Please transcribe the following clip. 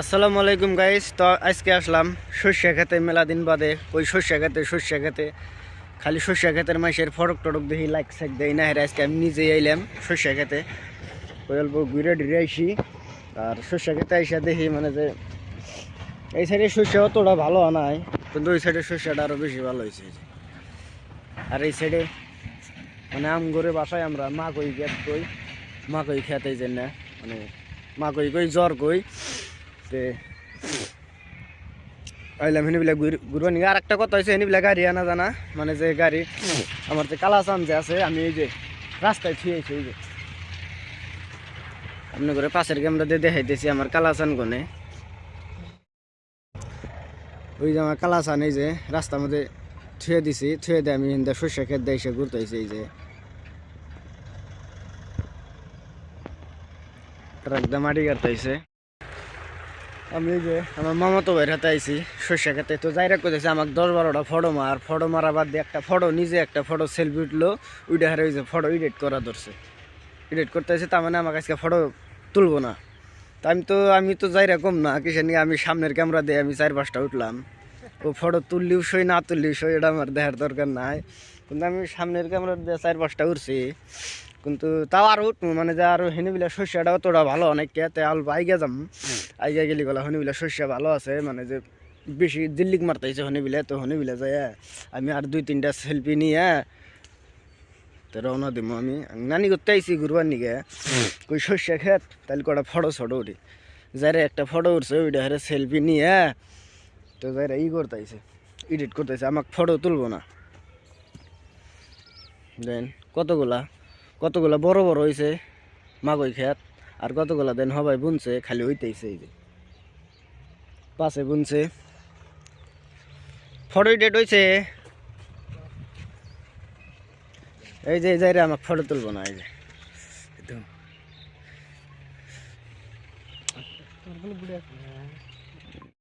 আসসালামু আলাইকুম গাইস। তো আজকে আসলাম সর্ষে খেতে, মেলা দিন বাদে ওই সর্ষে খেতে খালি সর্ষে খেতের মাসের ফটক টটক দেখি লাইক সাইক দেয় না। আজকে আমি নিজেই আইলাম সর্ষে খেতে, ওই অল্প ঘুরে ঘুরে আইসি। আর সর্ষে খেতে আইসা দেখি মানে যে এই সাইডের সর্ষে অতটা ভালো হয়, কিন্তু ওই সাইডের সর্ষেটা আরও বেশি ভালো হয়েছে। আর এই সাইডে মানে আম করে বাসায় আমরা মা কই গেত কই, মা কই খেতে যাই না, মানে মা কই কই জ্বর কই আইলাম হেনিবিলাক ঘুরবা নিয়ে। আর একটা কথা হয়েছে, হেনিবিলাক গাড়ি আনা জানা, মানে যে গাড়ি আমার যে কালাচান যে আছে, আমি এই যে রাস্তায় থুয়েছি, এই যে আপনি করে পাশের ক্যামেরা দিয়ে দেখাইতেছি আমার কালাচান গনে। ওই যে আমার কালাচান এই যে রাস্তার মধ্যে থুয়ে দিছি, থুয়ে দিয়ে আমি হিন্দা সর্ষে খেত দিয়ে এসে ঘুরতেছি। এই যে একদম মাটি কাটতেছে। আমি এই যে আমার মামা তো বাইর হাতে আইসি সর্ষে খেতে, তো যাই রাখতেছে আমাকে 10-12টা ফটো মারা বাদ দিয়ে একটা ফটো, নিজে একটা ফটো সেলফি উঠলো, ওইটা হারে ওই যে ফটো এডিট করা ধরছে, এডিট করতেছে। তার মানে আমাকে আজকে ফটো তুলবো না। তা আমি তো যাই রকম না কিসে নিয়ে, আমি সামনের ক্যামেরা দিয়ে আমি 4-5টা উঠলাম। ও ফটো তুললিও সই না তুললিও সই, এটা আমার দেখার দরকার নাই। কিন্তু আমি সামনের ক্যামেরা দিয়ে 4-5টা উঠছি, কিন্তু তাও আরও উঠবো, মানে যে আরও হেনিবিলা শস্যটা অতটা ভালো অনেক কে অল্প আইগা যাম। আইগা গেলি গলা হনিবিলা শস্য ভালো আছে, মানে যে বেশি দিল্লিক মারতেছে হনিবিলা। তো হনিবিলা যায় আমি আর 2-3টা সেলফি নিয়ে তো রওনা দিব। আমি নানি করতে আইসি ঘুরবার নিগে, কই শস্য খেত তাহলে কটা ফটো উঠি। যারে একটা ফটো উঠছে ওইটা হারে সেলফি নিয়ে তো যারা করতেছে, এডিট করতেছে, আমাকে ফটো তুলবো না। দেন কতগুলা বড় বড় হয়েছে মাগই খেত, আর কতগুলা দেন হবাই বুনছে, খালি হইতেছে। এই যে পাশে বুনছে, ফটো এডিট হয়েছে। এই যে যাই রে আমাকে ফটো তুলবো না। এই যে